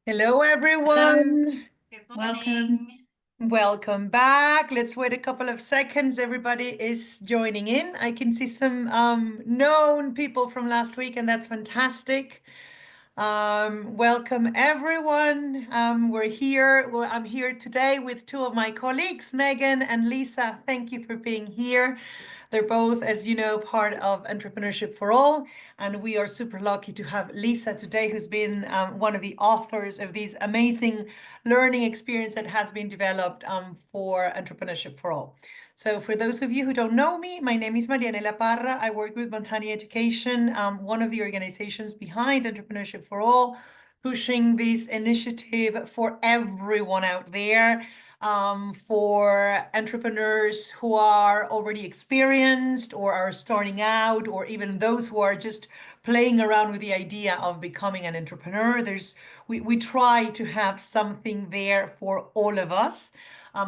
Hello, Hello, everyone. Good welcome. morning. Welcome back. Let's wait a couple of seconds. Everybody is joining in. I can see some known people from last week, and that's fantastic. Welcome, everyone. We're here. Well, I'm here today with two of my colleagues, Megan and Lisa. Thank you for being here. They're both, as you know, part of Entrepreneurship for All. And we are super lucky to have Lisa today, who's been one of the authors of these amazing learning experience that has been developed for Entrepreneurship for All. So for those of you who don't know me, my name is Marianela Parra. I work with Montani Education, one of the organizations behind Entrepreneurship for All, pushing this initiative for everyone out there, for entrepreneurs who are already experienced or are starting out, or even those who are just playing around with the idea of becoming an entrepreneur. We try to have something there for all of us.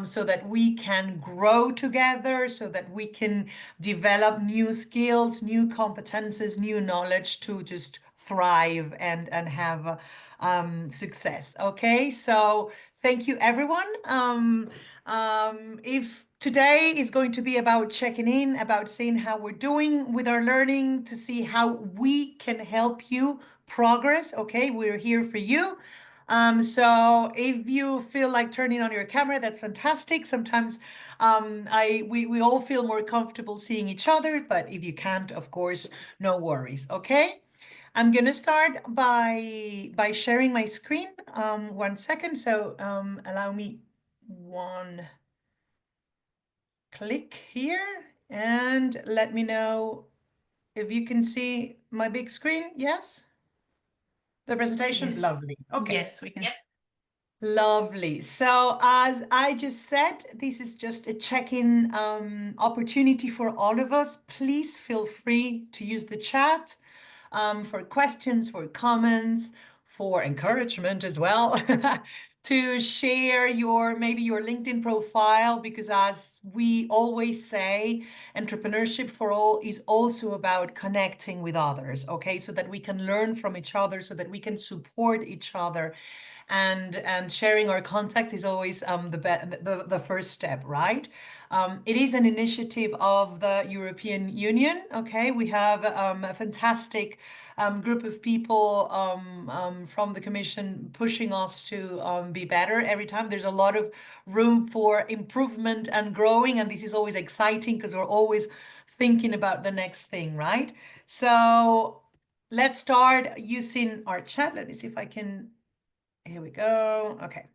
So that we can grow together, so that we can develop new skills, new competences, new knowledge to just thrive and have success. Okay, so thank you, everyone. If today is going to be about checking in, about seeing how we're doing with our learning, to see how we can help you progress. Okay, we're here for you. So if you feel like turning on your camera, that's fantastic. Sometimes we all feel more comfortable seeing each other, but if you can't, of course, no worries. Okay. I'm gonna start by sharing my screen. 1 second. So allow me one click here and let me know if you can see my big screen. Yes, the presentation. Yes, Lovely. Okay. yes, we can. Yep. Lovely. So as I just said, this is just a check-in opportunity for all of us. Please feel free to use the chat for questions, for comments, for encouragement as well, to share maybe your LinkedIn profile, because as we always say, Entrepreneurship for All is also about connecting with others, okay? So that we can learn from each other, so that we can support each other. And sharing our contacts is always the first step, right? It is an initiative of the European Union. Okay, we have a fantastic group of people from the Commission pushing us to be better every time. There's a lot of room for improvement and growing, and this is always exciting because we're always thinking about the next thing, right? So let's start using our chat. Let me see if I can. Here we go. Okay.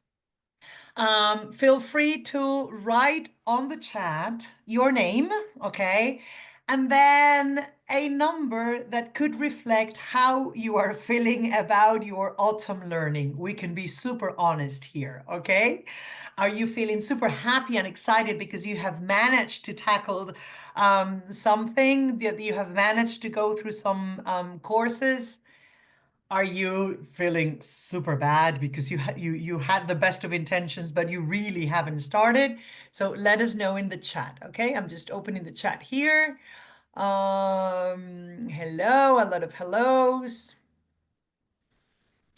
Feel free to write on the chat your name, okay? And then a number that could reflect how you are feeling about your autumn learning. We can be super honest here, okay? Are you feeling super happy and excited because you have managed to tackle something, that you have managed to go through some courses? Are you feeling super bad because you had the best of intentions, but you really haven't started? So let us know in the chat, okay? I'm just opening the chat here. Hello, a lot of hellos.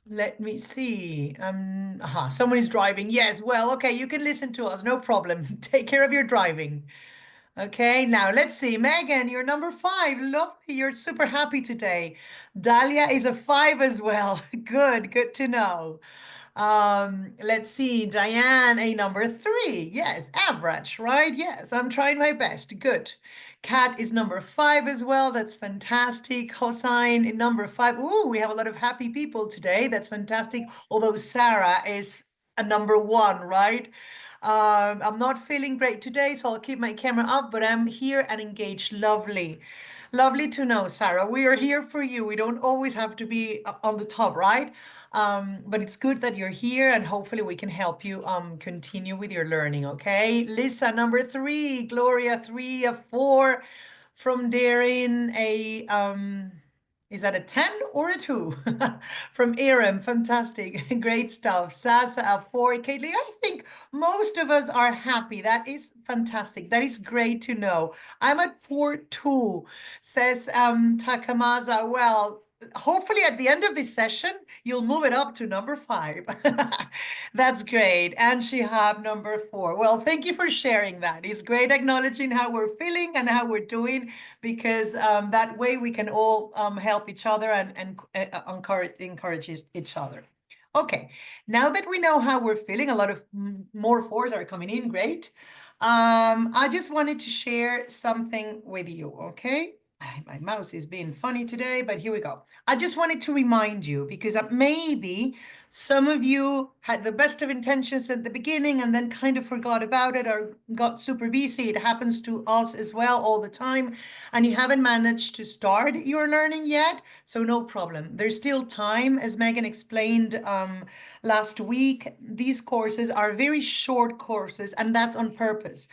Let me see. Someone is driving. Yes, well, okay, you can listen to us, no problem. Take care of your driving. Okay, now let's see. Megan, you're number 5. Lovely. You're super happy today. Dahlia is a 5 as well. Good to know. Let's see. Diane, a number 3. Yes, average, right? Yes, I'm trying my best. Good. Kat is number 5 as well. That's fantastic. Hossein in number 5. Ooh, we have a lot of happy people today. That's fantastic. Although Sarah is a number 1, right? I'm not feeling great today, so I'll keep my camera up, but I'm here and engaged. Lovely. Lovely to know, Sarah. We are here for you. We don't always have to be on the top, right? But it's good that you're here, and hopefully we can help you continue with your learning, okay? Lisa, number 3, Gloria, 3, a 4 from Darin, is that a 10 or a 2? From Aram, fantastic. Great stuff. Sasa, a 4. Kaylee, I think most of us are happy. That is fantastic. That is great to know. I'm at poor 2, says Takamaza. Well, hopefully at the end of this session, you'll move it up to number 5. That's great. And Shihab, number 4. Well, thank you for sharing that. It's great acknowledging how we're feeling and how we're doing, because that way we can all help each other and encourage each other. Okay, now that we know how we're feeling, a lot of more 4s are coming in, great. I just wanted to share something with you, okay? My mouse is being funny today, but here we go. I just wanted to remind you, because maybe some of you had the best of intentions at the beginning and then kind of forgot about it or got super busy. It happens to us as well all the time. And you haven't managed to start your learning yet. So no problem. There's still time. As Megan explained last week, these courses are very short courses, and that's on purpose.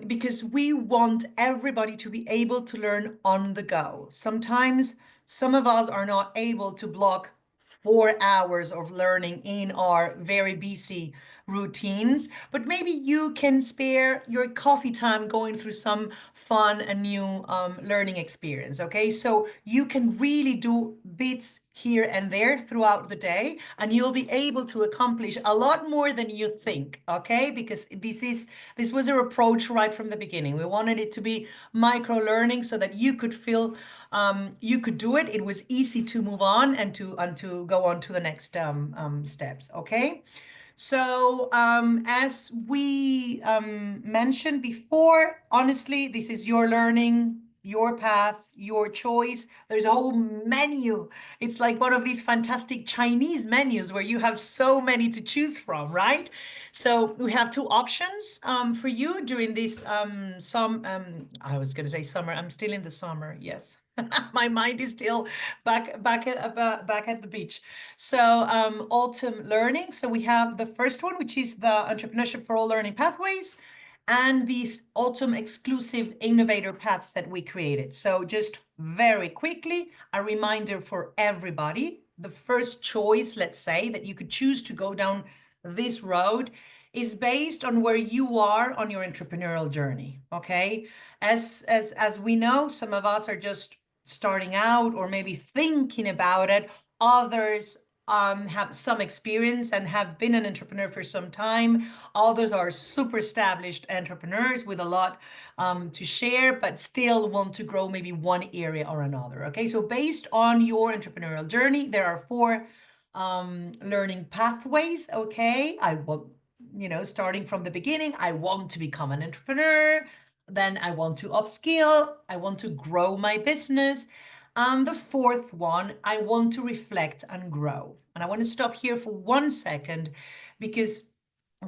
Because we want everybody to be able to learn on the go. Sometimes some of us are not able to block 4 hours of learning in our very busy routines, but maybe you can spare your coffee time going through some fun and new learning experience, okay? So you can really do bits here and there throughout the day, and you'll be able to accomplish a lot more than you think, okay? Because this was our approach right from the beginning. We wanted it to be micro learning so that you could feel you could do it. It was easy to move on and to go on to the next steps, okay? So as we mentioned before, honestly, this is your learning, your path, your choice. There's a whole menu. It's like one of these fantastic Chinese menus where you have so many to choose from, right? So we have 2 options for you during this I was going to say summer. I'm still in the summer. Yes. My mind is still back at the beach. So autumn learning. So we have the first one, which is the Entrepreneurship for All Learning Pathways, and these autumn exclusive innovator paths that we created. So just very quickly, a reminder for everybody. The first choice, let's say, that you could choose to go down this road is based on where you are on your entrepreneurial journey, okay? As we know, some of us are just starting out or maybe thinking about it. Others have some experience and have been an entrepreneur for some time. Others are super established entrepreneurs with a lot to share, but still want to grow maybe one area or another. Okay, so based on your entrepreneurial journey, there are 4 learning pathways. Okay, I want, starting from the beginning, I want to become an entrepreneur. Then I want to upskill. I want to grow my business. And the 4th one, I want to reflect and grow. And I want to stop here for 1 second, because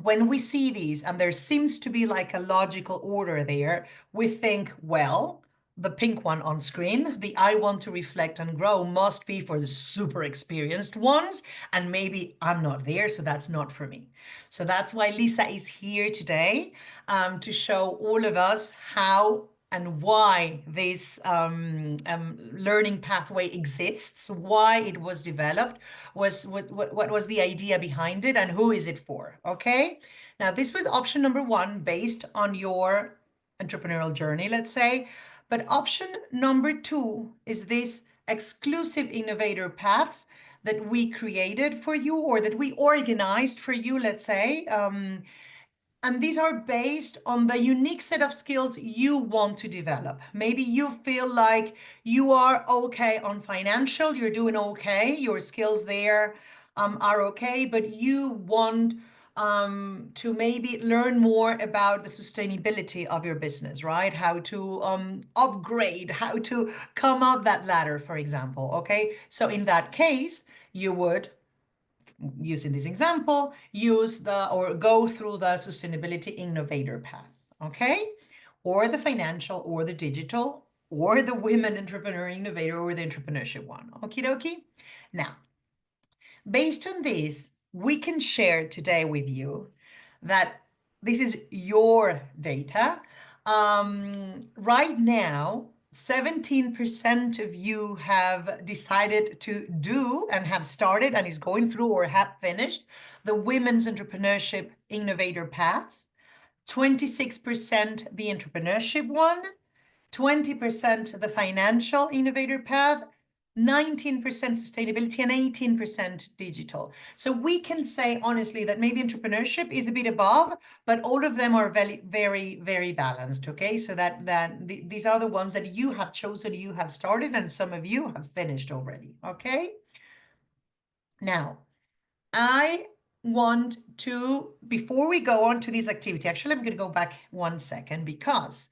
when we see these and there seems to be like a logical order there, we think, well, the pink one on screen, the I want to reflect and grow, must be for the super experienced ones. And maybe I'm not there, so that's not for me. So that's why Lisa is here today, to show all of us how and why this learning pathway exists, why it was developed, what was the idea behind it, and who is it for, okay? Now, this was option number 1 based on your entrepreneurial journey, let's say. But option number 2 is this exclusive innovator paths that we created for you, or that we organized for you, let's say. And these are based on the unique set of skills you want to develop. Maybe you feel like you are okay on financial, you're doing okay, your skills there are okay, but you want to maybe learn more about the sustainability of your business, right? How to upgrade, how to come up that ladder, for example, okay? So in that case, you would, using this example, go through the sustainability innovator path, okay? Or the financial, or the digital, or the women entrepreneur innovator, or the entrepreneurship one. Okie dokie. Now, based on this, we can share today with you that this is your data. Right now, 17% of you have decided to do and have started and is going through or have finished the Women's Entrepreneurship Innovator Path, 26% the entrepreneurship one, 20% the financial innovator path, 19% sustainability, and 18% digital. So we can say honestly that maybe entrepreneurship is a bit above, but all of them are very, very, very balanced. Okay, so these are the ones that you have chosen, you have started, and some of you have finished already. Okay. Now, I want to, before we go on to this activity, actually, I'm going to go back 1 second because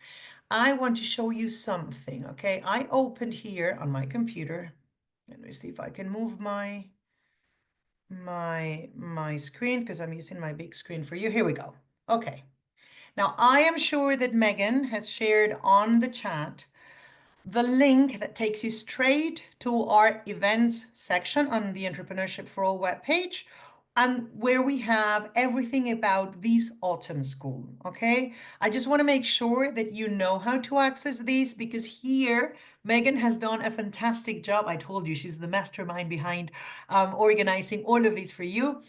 I want to show you something. Okay, I opened here on my computer. Let me see if I can move my screen because I'm using my big screen for you. Here we go. Okay. Now I am sure that Megan has shared on the chat the link that takes you straight to our events section on the Entrepreneurship for All webpage, and where we have everything about this autumn school. Okay, I just want to make sure that you know how to access these, because here Megan has done a fantastic job. I told you she's the mastermind behind organizing all of these for you,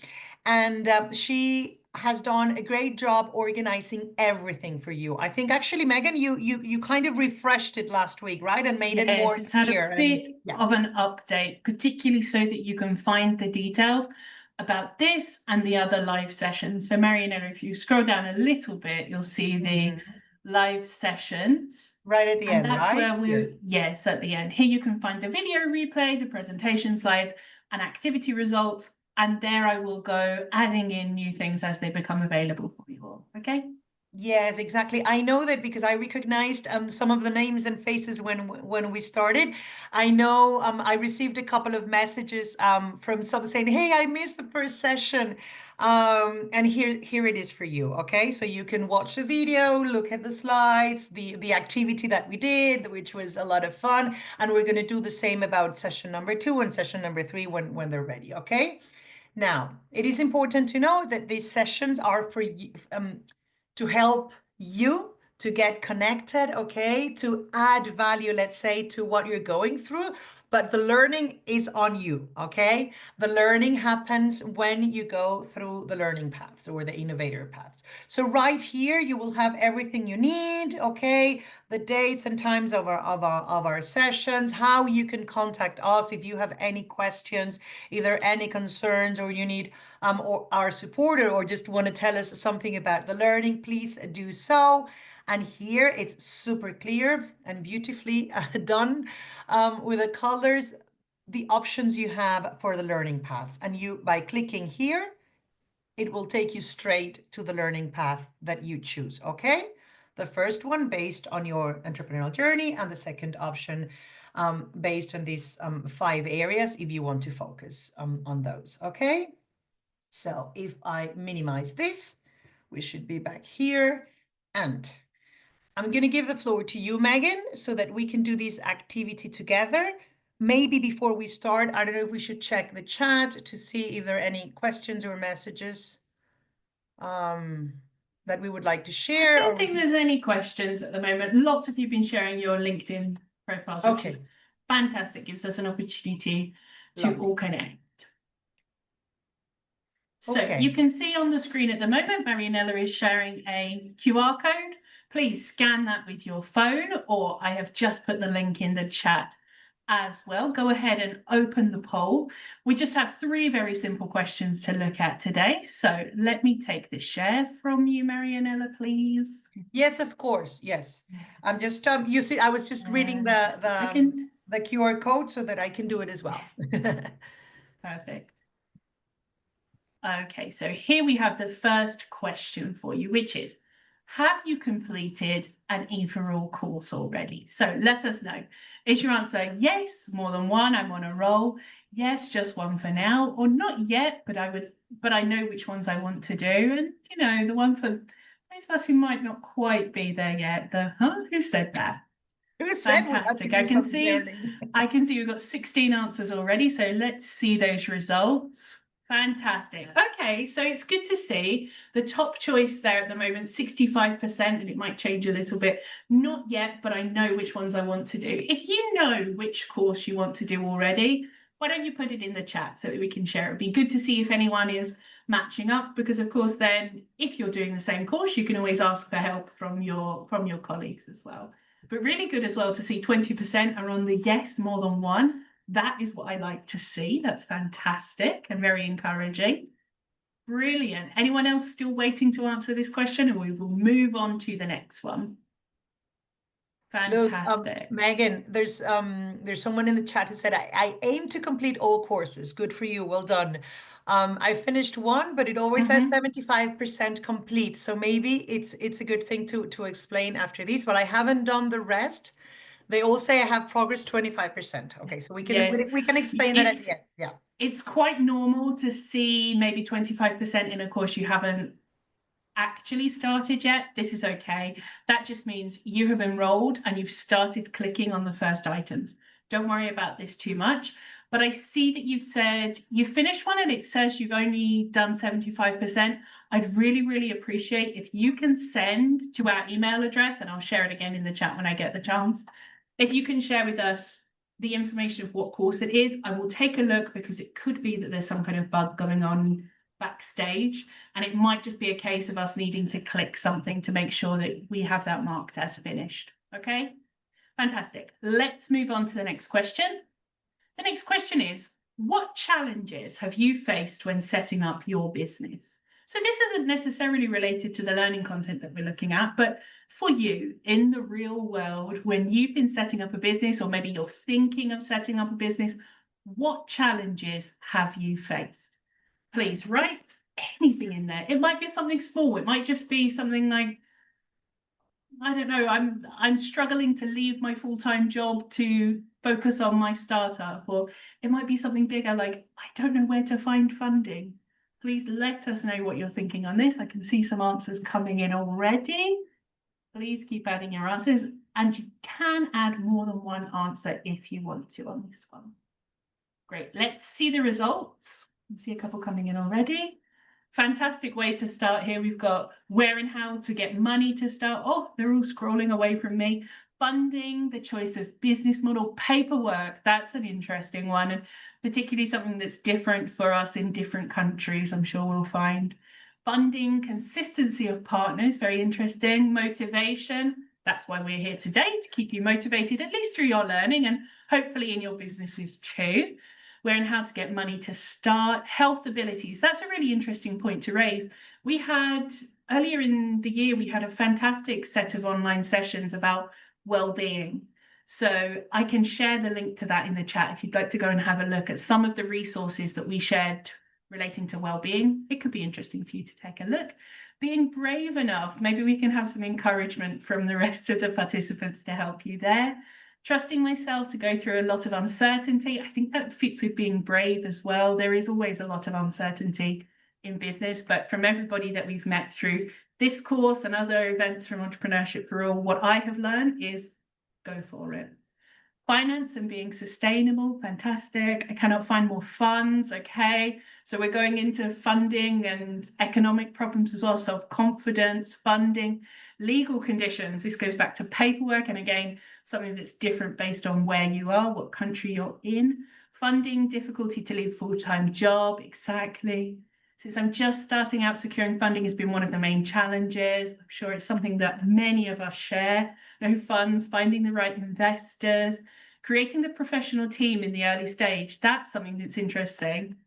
and she has done a great job organizing everything for you. I think actually, Megan, you kind of refreshed it last week, right? And made it Yes, more it's had clear. a bit Yeah. of an update, particularly so that you can find the details about this and the other live sessions. So Marianella, if you scroll down a little bit, you'll see the live sessions. Right at the And end, that's right? where we, yes, at the end. Here you can find the video replay, the presentation slides, and activity results. And there I will go adding in new things as they become available for you all. Okay. Yes, exactly. I know that because I recognized some of the names and faces when we started. I know I received a couple of messages from some saying, "Hey, I missed the first session," and here it is for you. Okay, so you can watch the video, look at the slides, the activity that we did, which was a lot of fun, and we're going to do the same about session number 2 and session number 3 when they're ready. Okay. Now, it is important to know that these sessions are for you, to help you to get connected, okay, to add value, let's say, to what you're going through. But the learning is on you, okay? The learning happens when you go through the learning paths or the innovator paths. So right here, you will have everything you need, okay? The dates and times of our sessions, how you can contact us if you have any questions, either any concerns, or you need or our supporter, or just want to tell us something about the learning, please do so. And here it's super clear and beautifully done with the colors, the options you have for the learning paths. And you, by clicking here, it will take you straight to the learning path that you choose, okay? The first one based on your entrepreneurial journey, and the second option based on these 5 areas if you want to focus on those, okay? So if I minimize this, we should be back here. And I'm going to give the floor to you, Megan, so that we can do this activity together. Maybe before we start, I don't know if we should check the chat to see if there are any questions or messages that we would like to share. I don't think there's any questions at the moment. Lots of you have been sharing your LinkedIn profiles, which is fantastic. Gives us an opportunity to all connect. So you can see on the screen at the moment, Marianella is sharing a QR code. Please scan that with your phone, or I have just put the link in the chat as well. Go ahead and open the poll. We just have 3 very simple questions to look at today. So let me take the share from you, Marianella, please. Yes, of course. Yes. I'm just you see, I was just reading the QR code so that I can do it as well. Perfect. Okay, so here we have the first question for you, which is, have you completed an E4All course already? So let us know. Is your answer yes, more than one, I'm on a roll, yes, just one for now, or not yet, but I know which ones I want to do, and you know, the one for those of us who might not quite be there yet, who said that? Who said fantastic. I can see we've got 16 answers already, so let's see those results. Fantastic. Okay, so it's good to see the top choice there at the moment, 65%, and it might change a little bit. Not yet, but I know which ones I want to do. If you know which course you want to do already, why don't you put it in the chat so that we can share? It'd be good to see if anyone is matching up, because of course then if you're doing the same course, you can always ask for help from your colleagues as well. But really good as well to see 20% are on the yes, more than one. That is what I like to see. That's fantastic and very encouraging. Brilliant. Anyone else still waiting to answer this question, or we will move on to the next one? Look, Fantastic. Megan, there's someone in the chat who said, I aim to complete all courses. Good for you. Well done. I finished one, but it always says 75% complete. So maybe it's a good thing to explain after these. But I haven't done the rest. They all say I have progress 25%. Okay, so Yes. we can explain that at the end. Yeah. It's quite normal to see maybe 25% in a course you haven't actually started yet. This is okay. That just means you have enrolled and you've started clicking on the first items. Don't worry about this too much. But I see that you've said you finished one and it says you've only done 75%. I'd really, really appreciate if you can send to our email address, and I'll share it again in the chat when I get the chance. If you can share with us the information of what course it is, I will take a look, because it could be that there's some kind of bug going on backstage, and it might just be a case of us needing to click something to make sure that we have that marked as finished. Okay, fantastic. Let's move on to the next question. The next question is, what challenges have you faced when setting up your business? So this isn't necessarily related to the learning content that we're looking at, but for you in the real world, when you've been setting up a business, or maybe you're thinking of setting up a business, what challenges have you faced? Please write anything in there. It might be something small. It might just be something like, I don't know, I'm struggling to leave my full-time job to focus on my startup. Or it might be something bigger, like, I don't know where to find funding. Please let us know what you're thinking on this. I can see some answers coming in already. Please keep adding your answers, and you can add more than one answer if you want to on this one. Great, let's see the results. I see a couple coming in already. Fantastic way to start here. We've got where and how to get money to start. Oh, they're all scrolling away from me. Funding, the choice of business model, paperwork. That's an interesting one, and particularly something that's different for us in different countries, I'm sure we'll find. Funding, consistency of partners, very interesting. Motivation, that's why we're here today, to keep you motivated, at least through your learning and hopefully in your businesses too. Where and how to get money to start. Health abilities, that's a really interesting point to raise. We had, earlier in the year, we had a fantastic set of online sessions about well-being. So I can share the link to that in the chat if you'd like to go and have a look at some of the resources that we shared relating to well-being. It could be interesting for you to take a look. Being brave enough, maybe we can have some encouragement from the rest of the participants to help you there. Trusting myself to go through a lot of uncertainty. I think that fits with being brave as well. There is always a lot of uncertainty in business, but from everybody that we've met through this course and other events from Entrepreneurship for All, what I have learned is go for it. Finance and being sustainable, fantastic. I cannot find more funds, okay. So we're going into funding and economic problems as well, self-confidence, funding, legal conditions. This goes back to paperwork, and again, something that's different based on where you are, what country you're in. Funding, difficulty to leave a full-time job, exactly. Since I'm just starting out, securing funding has been one of the main challenges. I'm sure it's something that many of us share. No funds, finding the right investors, creating the professional team in the early stage. That's something that's interesting,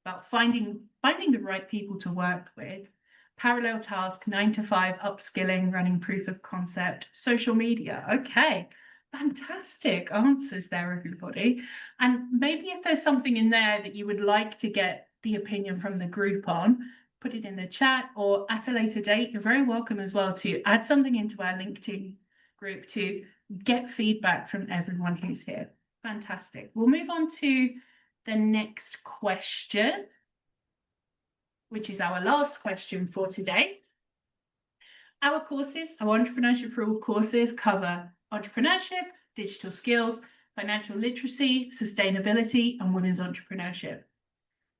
about finding the right people to work with. Parallel task, 9 to 5, upskilling, running proof of concept, social media. Okay, fantastic answers there, everybody. And maybe if there's something in there that you would like to get the opinion from the group on, put it in the chat, or at a later date, you're very welcome as well to add something into our LinkedIn group to get feedback from everyone who's here. Fantastic. We'll move on to the next question, which is our last question for today. Our courses, our Entrepreneurship for All courses, cover entrepreneurship, digital skills, financial literacy, sustainability, and women's entrepreneurship.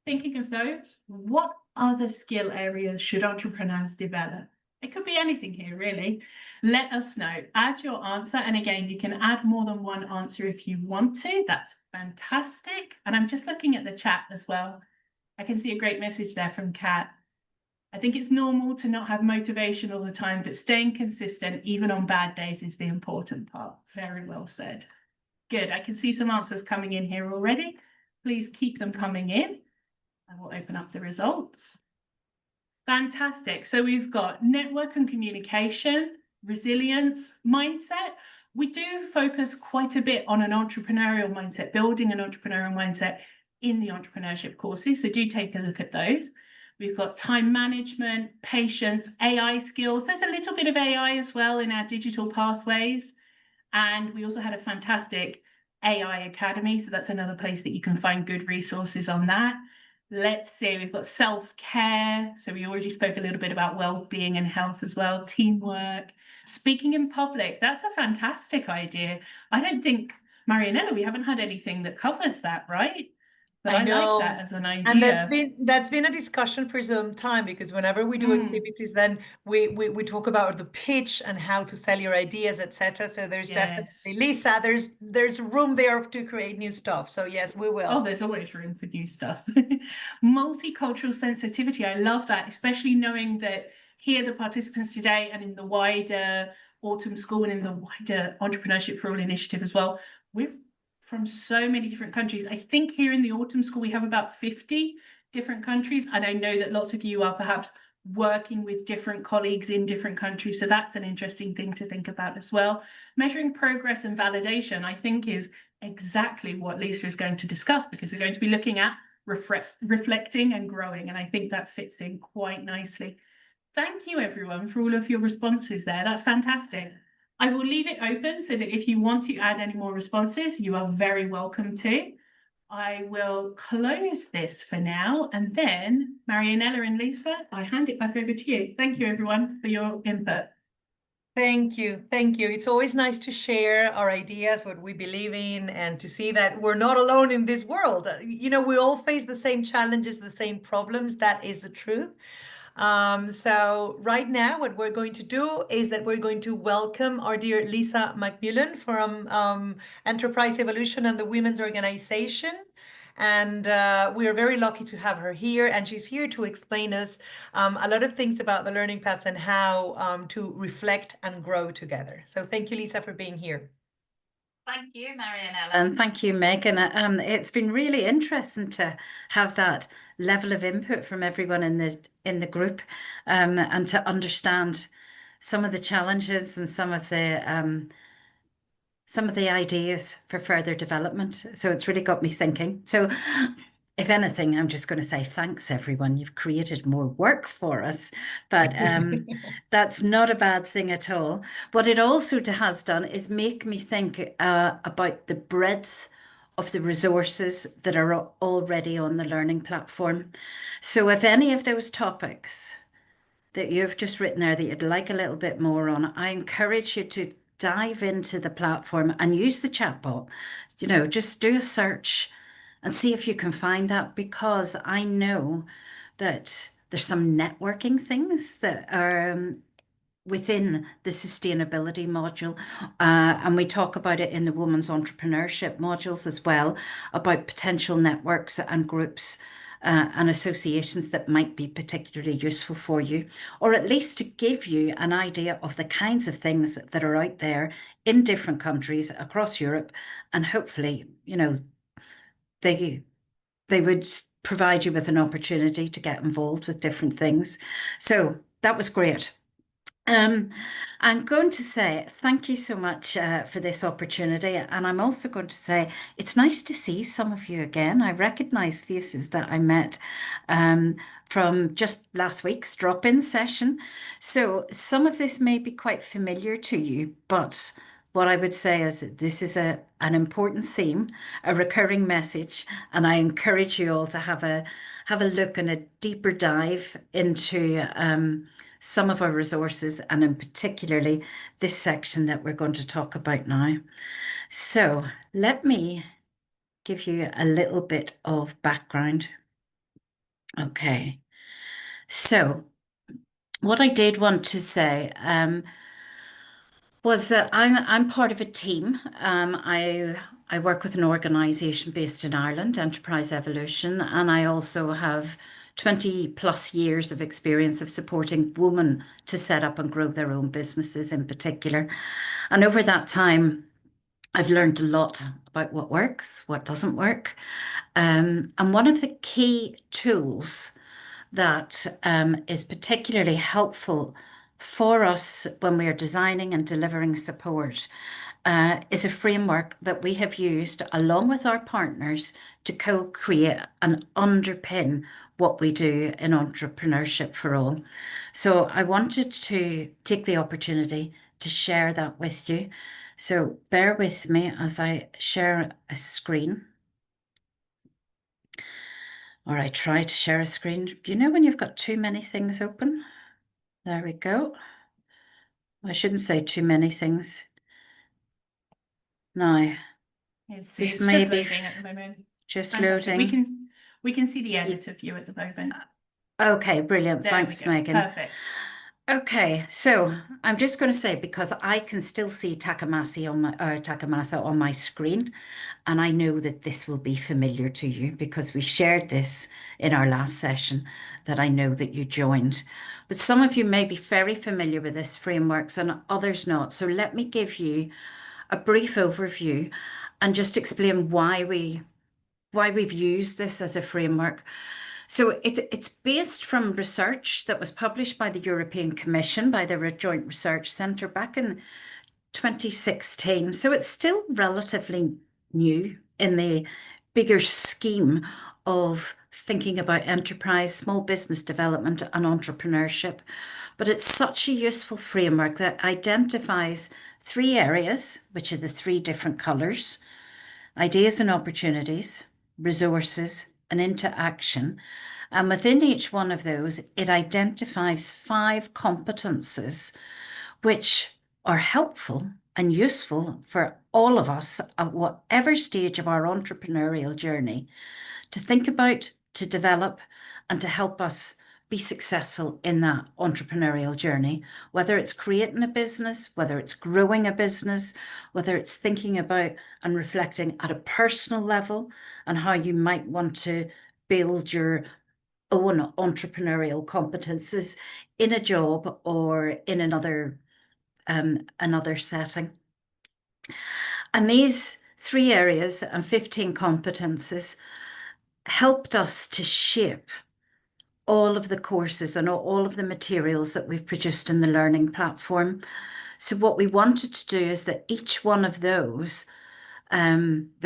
Thinking of those, what other skill areas should entrepreneurs develop? It could be anything here, really. Let us know. Add your answer. And again, you can add more than one answer if you want to. That's fantastic. And I'm just looking at the chat as well. I can see a great message there from Kat. I think it's normal to not have motivation all the time, but staying consistent, even on bad days, is the important part. Very well said. Good. I can see some answers coming in here already. Please keep them coming in. I will open up the results. Fantastic. So we've got network and communication, resilience, mindset. We do focus quite a bit on an entrepreneurial mindset, building an entrepreneurial mindset in the entrepreneurship courses. So do take a look at those. We've got time management, patience, AI skills. There's a little bit of AI as well in our digital pathways. And we also had a fantastic AI Academy. So that's another place that you can find good resources on that. Let's see, we've got self-care. So we already spoke a little bit about well-being and health as well, teamwork, speaking in public. That's a fantastic idea. I don't think, Marianella, we haven't had anything that covers that, right? But I I like that know. as an And idea. that's been a discussion for some time because whenever we do Mm, activities, then we talk about the pitch and how to sell your ideas, etc. So there's yes. definitely Lisa, there's room there to create new stuff. So yes, we Oh, will. there's always room for new stuff. Multicultural sensitivity. I love that, especially knowing that here the participants today and in the wider autumn school and in the wider Entrepreneurship for All initiative as well, we're from so many different countries. I think here in the autumn school we have about 50 different countries, and I know that lots of you are perhaps working with different colleagues in different countries. So that's an interesting thing to think about as well. Measuring progress and validation, I think, is exactly what Lisa is going to discuss, because we're going to be looking at reflecting and growing. And I think that fits in quite nicely. Thank you, everyone, for all of your responses there. That's fantastic. I will leave it open so that if you want to add any more responses, you are very welcome to. I will close this for now. And then, Marianella and Lisa, I hand it back over to you. Thank you, everyone, for your input. Thank you. Thank you. It's always nice to share our ideas, what we believe in, and to see that we're not alone in this world. We all face the same challenges, the same problems. That is the truth. So right now, what we're going to do is that we're going to welcome our dear Lisa McMullen from Enterprise Evolution and the Women's Organization. And we are very lucky to have her here. And she's here to explain us a lot of things about the learning paths and how to reflect and grow together. So thank you, Lisa, for being here. Thank you, Marianella. And thank you, Megan. It's been really interesting to have that level of input from everyone in the group, and to understand some of the challenges and some of the ideas for further development. So it's really got me thinking. So if anything, I'm just going to say thanks, everyone. You've created more work for us, but that's not a bad thing at all. What it also has done is make me think about the breadth of the resources that are already on the learning platform. So if any of those topics that you've just written there that you'd like a little bit more on, I encourage you to dive into the platform and use the chatbot. Just do a search and see if you can find that, because I know that there's some networking things that are within the sustainability module. And we talk about it in the women's entrepreneurship modules as well, about potential networks and groups and associations that might be particularly useful for you, or at least to give you an idea of the kinds of things that are out there in different countries across Europe. And hopefully, they would provide you with an opportunity to get involved with different things. So that was great. I'm going to say thank you so much for this opportunity. And I'm also going to say it's nice to see some of you again. I recognize faces that I met from just last week's drop-in session. So some of this may be quite familiar to you, but what I would say is that this is an important theme, a recurring message, and I encourage you all to have a look and a deeper dive into some of our resources, and in particularly this section that we're going to talk about now. So let me give you a little bit of background. Okay, so what I did want to say was that I'm part of a team. I work with an organisation based in Ireland, Enterprise Evolution, and I also have 20 plus years of experience of supporting women to set up and grow their own businesses in particular. And over that time, I've learned a lot about what works, what doesn't work. And one of the key tools that is particularly helpful for us when we are designing and delivering support is a framework that we have used along with our partners to co-create and underpin what we do in Entrepreneurship for All. So I wanted to take the opportunity to share that with you. So bear with me as I share a screen. Or I try to share a screen. Do you know when you've got too many things open? There we go. I shouldn't say too many things. Now, this It's may just be loading at the moment. just Fantastic. loading. We can see the editor view at the moment. Okay, brilliant. There we Thanks, go. Megan. Perfect. Okay, so I'm just going to say, because I can still see Takamasa on my screen, and I know that this will be familiar to you because we shared this in our last session that I know that you joined. But some of you may be very familiar with this frameworks and others not. So let me give you a brief overview and just explain why we've used this as a framework. So it's based from research that was published by the European Commission, by the Joint Research Centre back in 2016. So it's still relatively new in the bigger scheme of thinking about enterprise, small business development and entrepreneurship. But it's such a useful framework that identifies three areas, which are the three different colours: ideas and opportunities, resources, and into action. And within each one of those, it identifies 5 competences which are helpful and useful for all of us at whatever stage of our entrepreneurial journey to think about, to develop, and to help us be successful in that entrepreneurial journey, whether it's creating a business, whether it's growing a business, whether it's thinking about and reflecting at a personal level and how you might want to build your own entrepreneurial competences in a job or in another setting. And these 3 areas and 15 competences helped us to shape all of the courses and all of the materials that we've produced in the learning platform. So what we wanted to do is that each one of those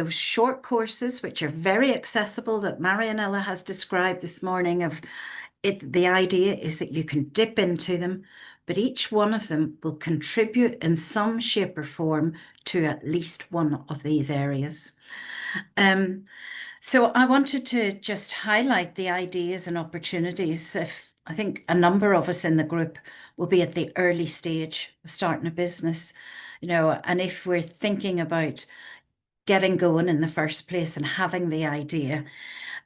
short courses, which are very accessible, that Marianella has described this morning, the idea is that you can dip into them, but each one of them will contribute in some shape or form to at least one of these areas. So I wanted to just highlight the ideas and opportunities. I think a number of us in the group will be at the early stage of starting a business, and if we're thinking about getting going in the first place and having the idea,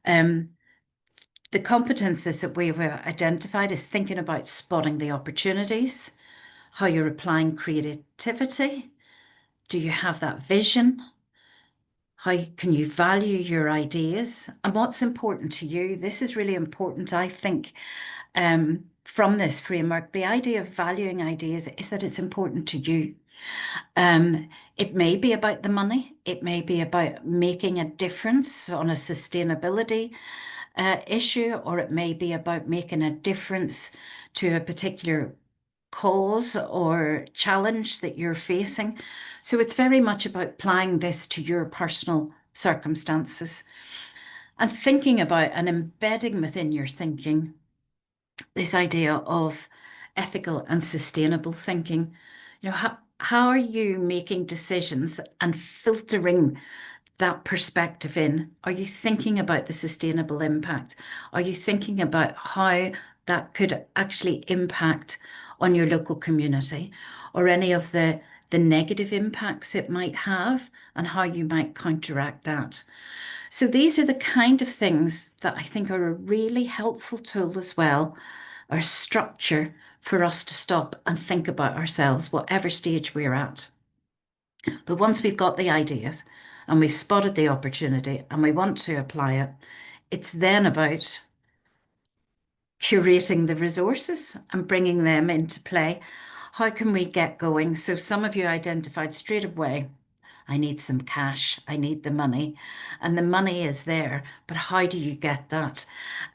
the competences that we have identified is thinking about spotting the opportunities, how you're applying creativity. Do you have that vision? How can you value your ideas and what's important to you? This is really important, I think, from this framework. The idea of valuing ideas is that it's important to you. It may be about the money. It may be about making a difference on a sustainability issue, or it may be about making a difference to a particular cause or challenge that you're facing. So it's very much about applying this to your personal circumstances and thinking about and embedding within your thinking this idea of ethical and sustainable thinking. How are you making decisions and filtering that perspective in? Are you thinking about the sustainable impact? Are you thinking about how that could actually impact on your local community or any of the negative impacts it might have and how you might counteract that? So these are the kind of things that I think are a really helpful tool as well, or structure for us to stop and think about ourselves, whatever stage we're at. But once we've got the ideas and we've spotted the opportunity and we want to apply it, it's then about curating the resources and bringing them into play. How can we get going? So some of you identified straight away I need some cash, I need the money. And the money is there, but how do you get that?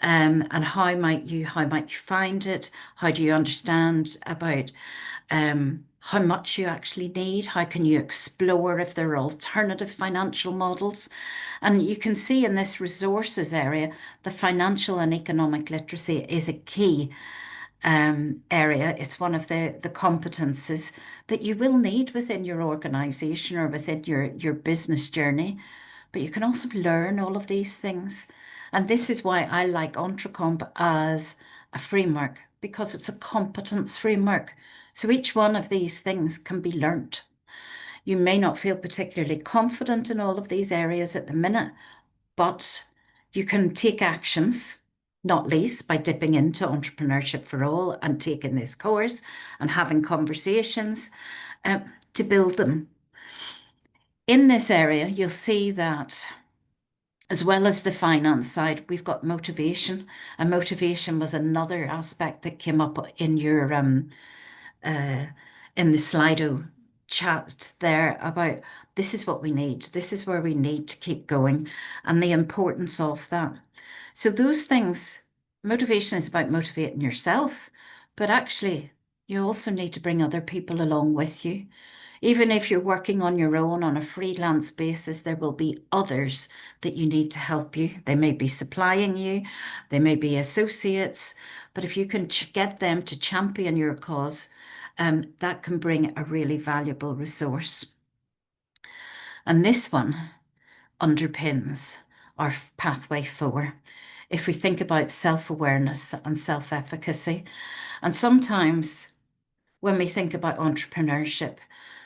And how might you find it? How do you understand about how much you actually need? How can you explore if there are alternative financial models? And you can see in this resources area, the financial and economic literacy is a key area. It's one of the competences that you will need within your organization or within your business journey. But you can also learn all of these things. And this is why I like Entrecomp as a framework, because it's a competence framework. So each one of these things can be learnt. You may not feel particularly confident in all of these areas at the minute, but you can take actions, not least by dipping into Entrepreneurship for All and taking this course and having conversations to build them. In this area, you'll see that as well as the finance side, we've got motivation. And motivation was another aspect that came up in your in the Slido chat there about this is what we need. This is where we need to keep going and the importance of that. So those things, motivation is about motivating yourself, but actually you also need to bring other people along with you. Even if you're working on your own on a freelance basis, there will be others that you need to help you. They may be supplying you, they may be associates, but if you can get them to champion your cause, that can bring a really valuable resource. And this one underpins our pathway forward. If we think about self-awareness and self-efficacy, and sometimes when we think about entrepreneurship,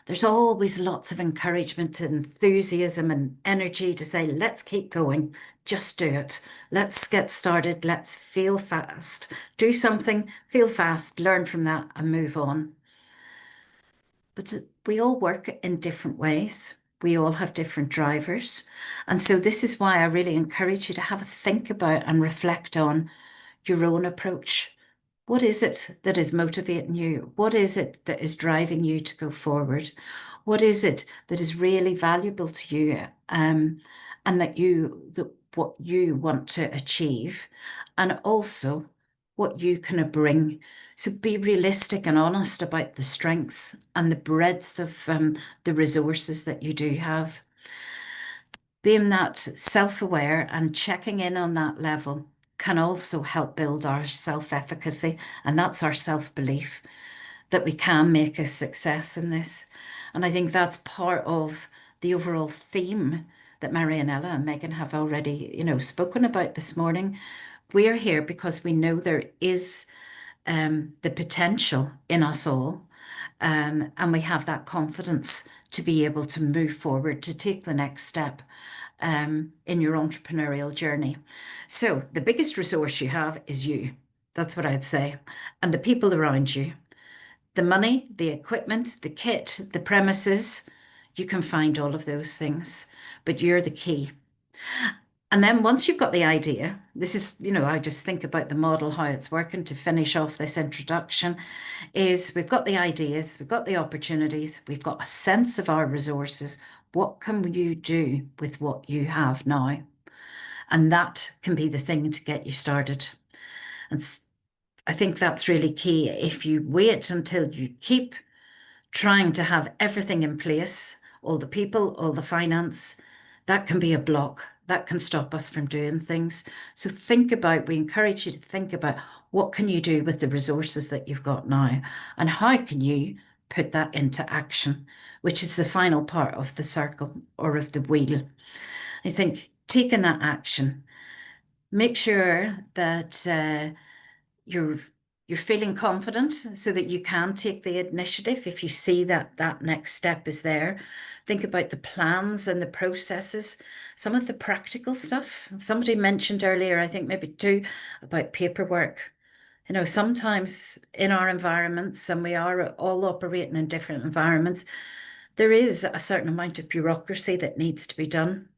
there's always lots of encouragement, enthusiasm, and energy to say, let's keep going, just do it. Let's get started. Let's fail fast, do something, fail fast, learn from that, and move on. But we all work in different ways. We all have different drivers. And so this is why I really encourage you to have a think about and reflect on your own approach. What is it that is motivating you? What is it that is driving you to go forward? What is it that is really valuable to you, and what you want to achieve, and also what you can bring. So be realistic and honest about the strengths and the breadth of the resources that you do have. Being that self-aware and checking in on that level can also help build our self-efficacy, and that's our self-belief that we can make a success in this. And I think that's part of the overall theme that Marianella and Megan have already, spoken about this morning. We're here because we know there is the potential in us all, and we have that confidence to be able to move forward, to take the next step in your entrepreneurial journey. So the biggest resource you have is you. That's what I'd say. And the people around you. The money, the equipment, the kit, the premises, you can find all of those things, but you're the key. And then once you've got the idea, this is, I just think about the model, how it's working to finish off this introduction, is we've got the ideas, we've got the opportunities, we've got a sense of our resources. What can you do with what you have now? And that can be the thing to get you started. And I think that's really key. If you wait until you keep trying to have everything in place, all the people, all the finance, that can be a block. That can stop us from doing things. So we encourage you to think about what can you do with the resources that you've got now, and how can you put that into action, which is the final part of the circle or of the wheel. I think taking that action, make sure that you're feeling confident so that you can take the initiative if you see that that next step is there. Think about the plans and the processes, some of the practical stuff. Somebody mentioned earlier, I think maybe too, about paperwork. Sometimes in our environments, and we are all operating in different environments, there is a certain amount of bureaucracy that needs to be done.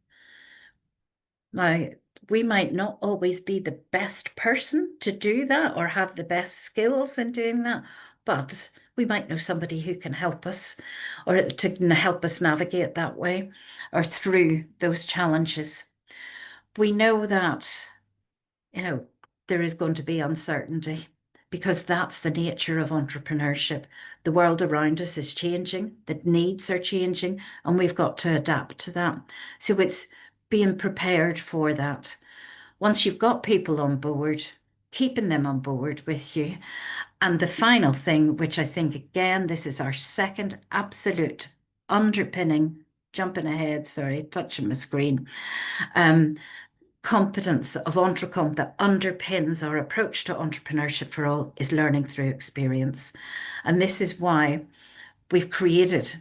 Now, we might not always be the best person to do that or have the best skills in doing that, but we might know somebody who can help us or to help us navigate that way or through those challenges. We know that, there is going to be uncertainty because that's the nature of entrepreneurship. The world around us is changing, the needs are changing, and we've got to adapt to that. So it's being prepared for that. Once you've got people on board, keeping them on board with you. And the final thing, which I think, again, this is our second absolute underpinning, jumping ahead, sorry, touching my screen, competence of Entrecomp that underpins our approach to entrepreneurship for all is learning through experience. And this is why we've created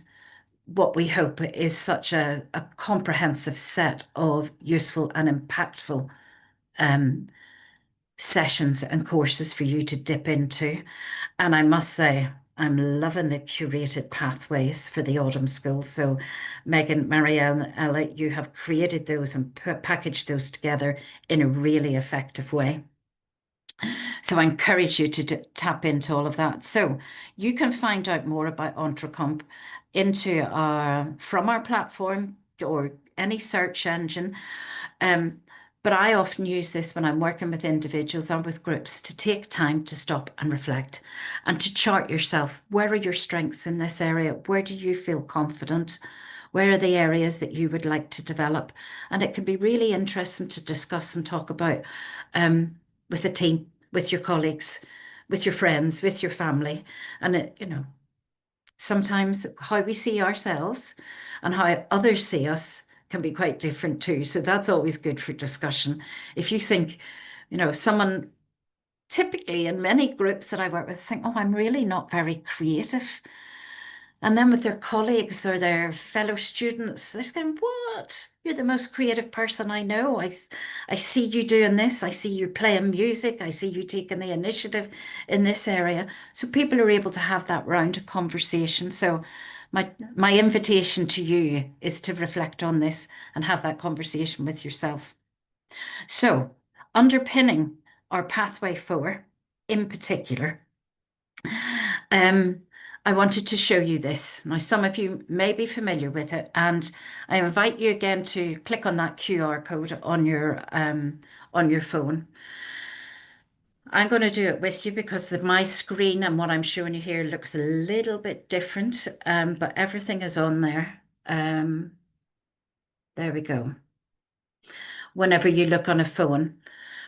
what we hope is such a comprehensive set of useful and impactful sessions and courses for you to dip into. And I must say, I'm loving the curated pathways for the autumn school. So Megan, Marielle, and Ella, you have created those and packaged those together in a really effective way. So I encourage you to tap into all of that. So you can find out more about Entrecomp from our platform or any search engine. But I often use this when I'm working with individuals and with groups to take time to stop and reflect and to chart yourself. Where are your strengths in this area? Where do you feel confident? Where are the areas that you would like to develop? And it can be really interesting to discuss and talk about with a team, with your colleagues, with your friends, with your family. And sometimes how we see ourselves and how others see us can be quite different too. So that's always good for discussion. If you think, if someone typically in many groups that I work with think, oh, I'm really not very creative. And then with their colleagues or their fellow students, they're saying, what? You're the most creative person I know. I see you doing this. I see you playing music. I see you taking the initiative in this area. So people are able to have that round of conversation. So my invitation to you is to reflect on this and have that conversation with yourself. So underpinning our pathway forward in particular, I wanted to show you this. Now, some of you may be familiar with it, and I invite you again to click on that QR code on your phone. I'm going to do it with you because my screen and what I'm showing you here looks a little bit different, but everything is on there. There we go. Whenever you look on a phone,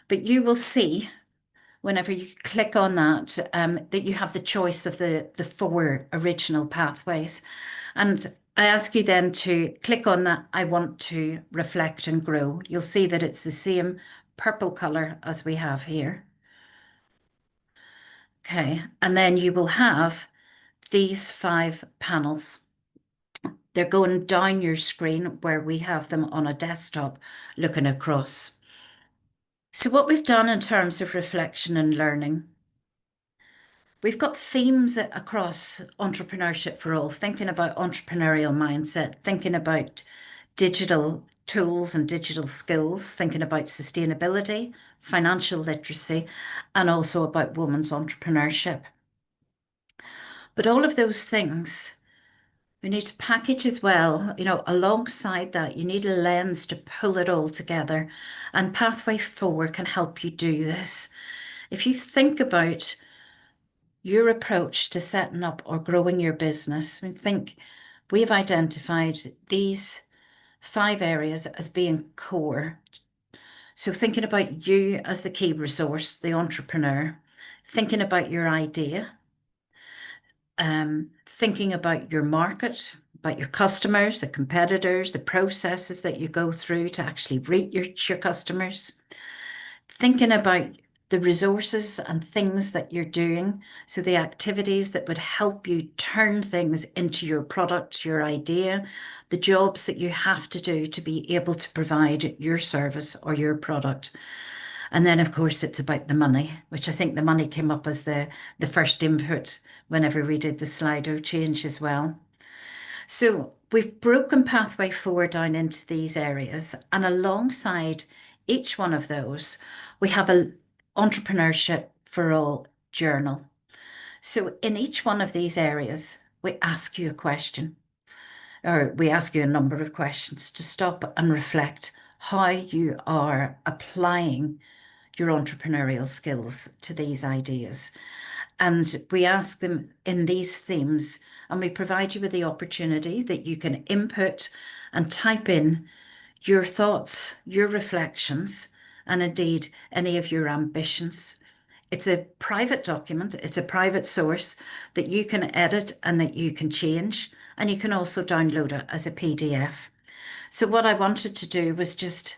but you will see whenever you click on that, that you have the choice of the 4 original pathways. And I ask you then to click on that, I want to reflect and grow. You'll see that it's the same purple color as we have here. Okay, and then you will have these 5 panels. They're going down your screen where we have them on a desktop looking across. So what we've done in terms of reflection and learning, we've got themes across Entrepreneurship for All, thinking about entrepreneurial mindset, thinking about digital tools and digital skills, thinking about sustainability, financial literacy, and also about women's entrepreneurship. But all of those things, we need to package as well, alongside that, you need a lens to pull it all together. And Pathway Forward can help you do this. If you think about your approach to setting up or growing your business, we've identified these 5 areas as being core. So thinking about you as the key resource, the entrepreneur, thinking about your idea, thinking about your market, about your customers, the competitors, the processes that you go through to actually reach your customers, thinking about the resources and things that you're doing. So the activities that would help you turn things into your product, your idea, the jobs that you have to do to be able to provide your service or your product. And then, of course, it's about the money, which I think the money came up as the first input whenever we did the Slido change as well. So we've broken Pathway Forward down into these areas, and alongside each one of those, we have an Entrepreneurship for All journal. So in each one of these areas, we ask you a question, or we ask you a number of questions to stop and reflect how you are applying your entrepreneurial skills to these ideas. And we ask them in these themes, and we provide you with the opportunity that you can input and type in your thoughts, your reflections, and indeed any of your ambitions. It's a private document, it's a private source that you can edit and that you can change, and you can also download it as a PDF. So, what I wanted to do was just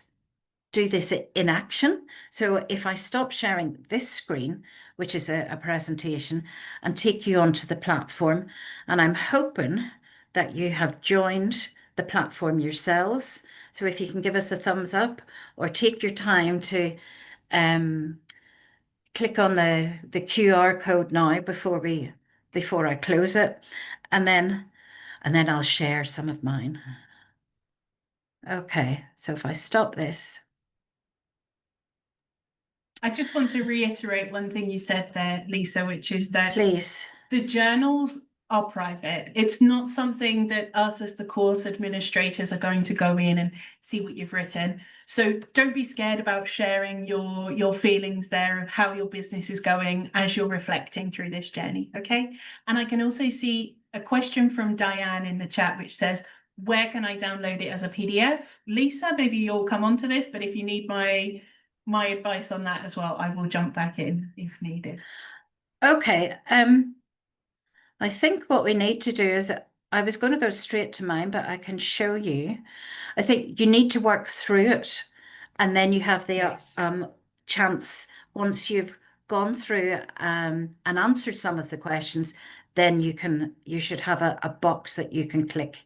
do this in action. So if I stop sharing this screen, which is a presentation, and take you onto the platform, and I'm hoping that you have joined the platform yourselves. So if you can give us a thumbs up or take your time to click on the QR code now before I close it, and then I'll share some of mine. Okay, so if I stop this. I just want to reiterate one thing you said there, Lisa, which is that Please. the journals are private. It's not something that us as the course administrators are going to go in and see what you've written. So don't be scared about sharing your feelings there of how your business is going as you're reflecting through this journey, okay? And I can also see a question from Diane in the chat, which says, where can I download it as a PDF? Lisa, maybe you'll come onto this, but if you need my advice on that as well, I will jump back in if needed. Okay. I think what we need to do is, I was going to go straight to mine, but I can show you. I think you need to work through it, and then you have the Yes. chance, once you've gone through and answered some of the questions, then you should have a box that you can click.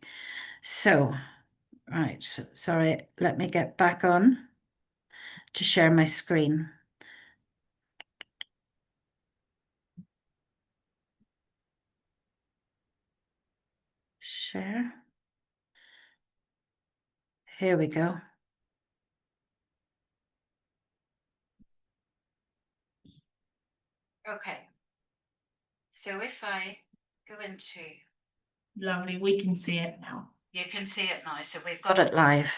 So, right, sorry, let me get back on to share my screen. Share. Here we go. Okay. So if I go into... Lovely, we can see it now. You can see it now, so we've got it live.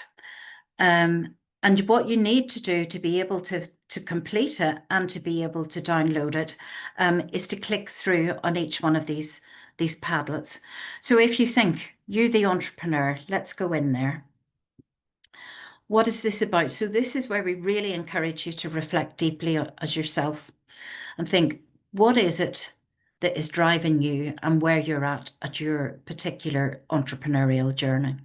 And what you need to do to be able to complete it and to be able to download it is to click through on each one of these Padlets. So if you think, you the entrepreneur, let's go in there. What is this about? So this is where we really encourage you to reflect deeply as yourself and think, what is it that is driving you and where you're at your particular entrepreneurial journey?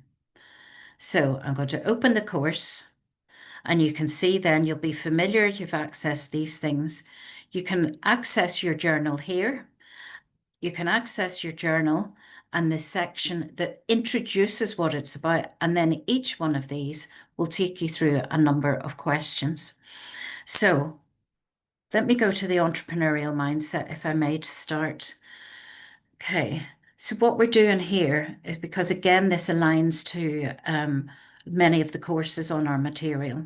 So I'm going to open the course, and you can see then you'll be familiar, you've accessed these things. You can access your journal here. You can access your journal and this section that introduces what it's about. And then each one of these will take you through a number of questions. So let me go to the entrepreneurial mindset, if I may, to start. Okay, so what we're doing here is, because again, this aligns to many of the courses on our material,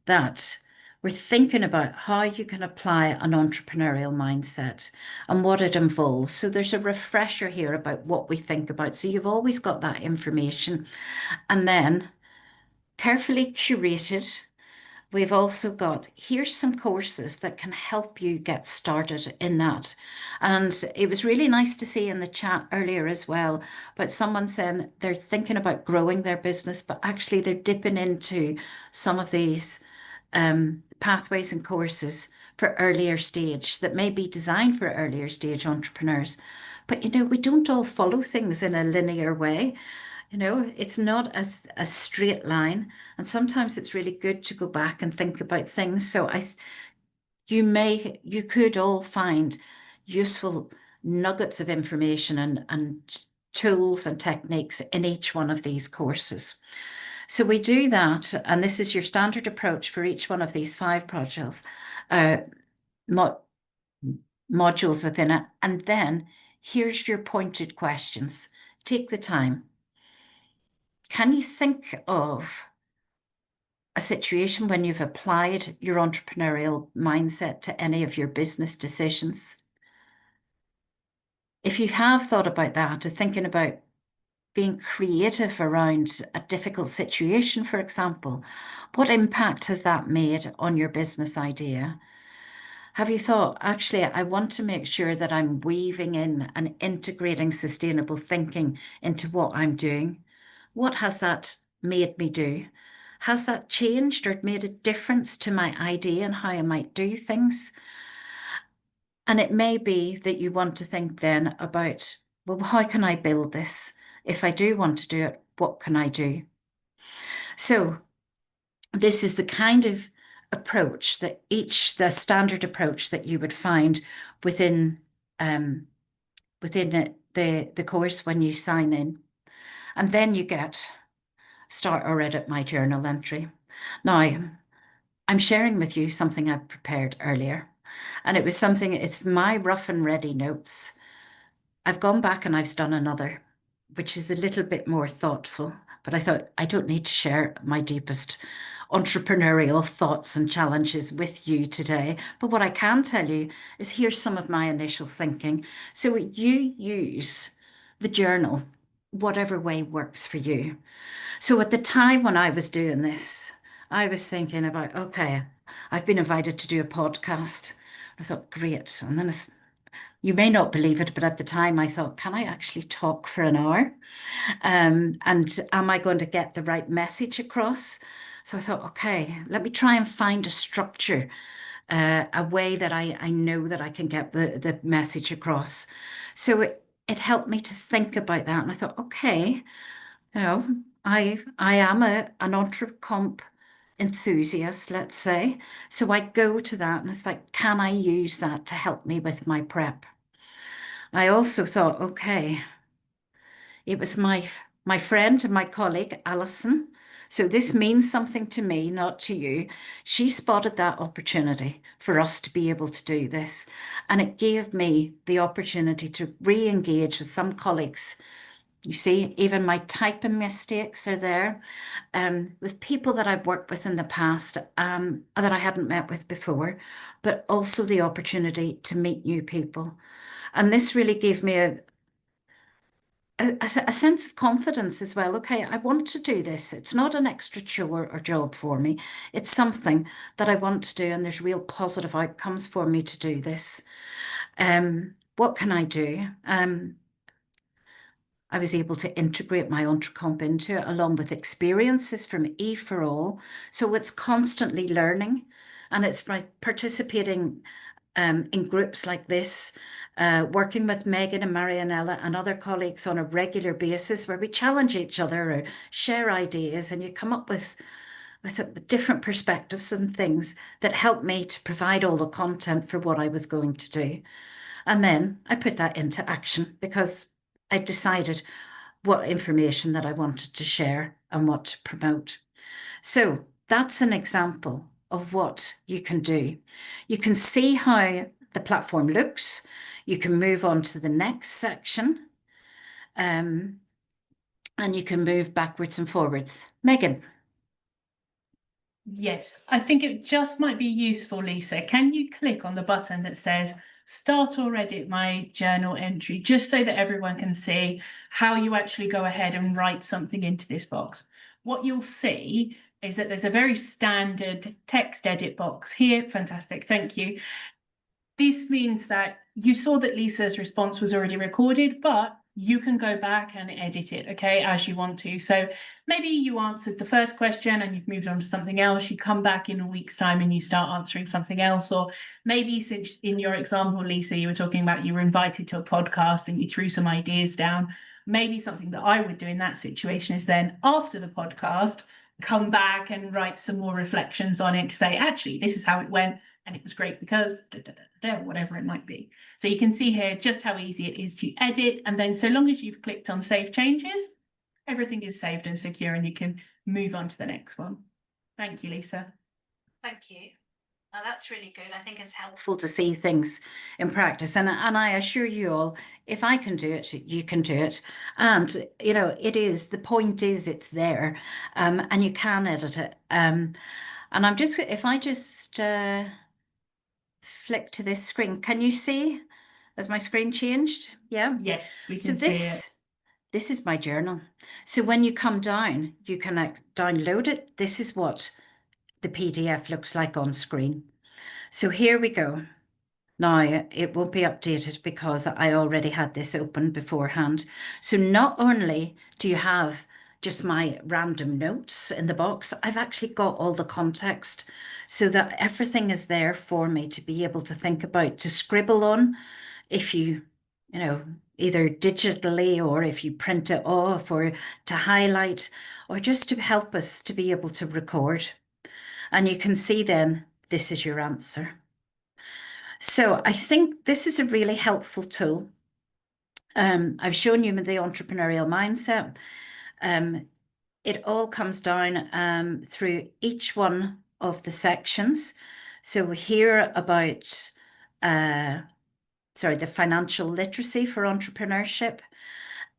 that we're thinking about how you can apply an entrepreneurial mindset and what it involves. So there's a refresher here about what we think about. So you've always got that information. And then carefully curated, we've also got, here's some courses that can help you get started in that. And it was really nice to see in the chat earlier as well about someone saying they're thinking about growing their business, but actually they're dipping into some of these pathways and courses for earlier stage that may be designed for earlier stage entrepreneurs. But we don't all follow things in a linear way. It's not a straight line, and sometimes it's really good to go back and think about things. So you could all find useful nuggets of information and tools and techniques in each one of these courses. So we do that, and this is your standard approach for each one of these 5 modules within it. And then here's your pointed questions. Take the time. Can you think of a situation when you've applied your entrepreneurial mindset to any of your business decisions? if you have thought about that, or thinking about being creative around a difficult situation, for example, what impact has that made on your business idea? Have you thought, actually, I want to make sure that I'm weaving in and integrating sustainable thinking into what I'm doing? What has that made me do? Has that changed or made a difference to my idea and how I might do things? And it may be that you want to think then about, well, how can I build this? If I do want to do it, what can I do? So this is the kind of approach that the standard approach that you would find within the course when you sign in. And then you get start or edit my journal entry. Now, I'm sharing with you something I've prepared earlier. And it's my rough and ready notes. I've gone back and I've done another, which is a little bit more thoughtful, but I thought I don't need to share my deepest entrepreneurial thoughts and challenges with you today. But what I can tell you is here's some of my initial thinking. So you use the journal, whatever way works for you. So at the time when I was doing this, I was thinking about, okay, I've been invited to do a podcast. I thought, great. And then you may not believe it, but at the time I thought, can I actually talk for an hour? And am I going to get the right message across? So I thought, okay, let me try and find a structure, a way that I know that I can get the message across. So it helped me to think about that. And I thought, okay, I am an entre-comp enthusiast, let's say. So I go to that and it's like, can I use that to help me with my prep? I also thought, okay, it was my friend and my colleague, Alison. So this means something to me, not to you. She spotted that opportunity for us to be able to do this. And it gave me the opportunity to re-engage with some colleagues. You see, even my typing mistakes are there, with people that I've worked with in the past, that I hadn't met with before, but also the opportunity to meet new people. And this really gave me a sense of confidence as well. Okay, I want to do this. It's not an extra chore or job for me. It's something that I want to do, and there's real positive outcomes for me to do this. What can I do? I was able to integrate my Entrecomp into it along with experiences from E4All. So it's constantly learning, and it's by participating in groups like this, working with Megan and Marianella and other colleagues on a regular basis where we challenge each other or share ideas, and you come up with different perspectives and things that help me to provide all the content for what I was going to do. And then I put that into action because I decided what information that I wanted to share and what to promote. So that's an example of what you can do. You can see how the platform looks. You can move on to the next section, and you can move backwards and forwards. Megan. Yes, I think it just might be useful, Lisa. Can you click on the button that says start or edit my journal entry, just so that everyone can see how you actually go ahead and write something into this box? What you'll see is that there's a very standard text edit box here. Fantastic, thank you. This means that you saw that Lisa's response was already recorded, but you can go back and edit it, okay, as you want to. So maybe you answered the first question and you've moved on to something else. You come back in a week's time and you start answering something else. Or maybe, since in your example, Lisa, you were talking about you were invited to a podcast and you threw some ideas down. Maybe something that I would do in that situation is then, after the podcast, come back and write some more reflections on it to say, actually, this is how it went. And it was great because whatever it might be. So you can see here just how easy it is to edit. And then so long as you've clicked on save changes, everything is saved and secure and you can move on to the next one. Thank you, Lisa. Thank you. That's really good. I think it's helpful to see things in practice. And I assure you all, if I can do it, you can do it. And, the point is it's there, and you can edit it. And if I just flick to this screen, can you see Has my screen changed? Yeah. Yes, we So can see it. this is my journal. So when you come down, you can download it. This is what the PDF looks like on screen. So here we go. Now it won't be updated because I already had this open beforehand. So not only do you have just my random notes in the box, I've actually got all the context so that everything is there for me to be able to think about, to scribble on if you know, either digitally or if you print it off or to highlight or just to help us to be able to record. And you can see then this is your answer. So I think this is a really helpful tool. I've shown you the entrepreneurial mindset. It all comes down through each one of the sections. So we hear about, the financial literacy for entrepreneurship.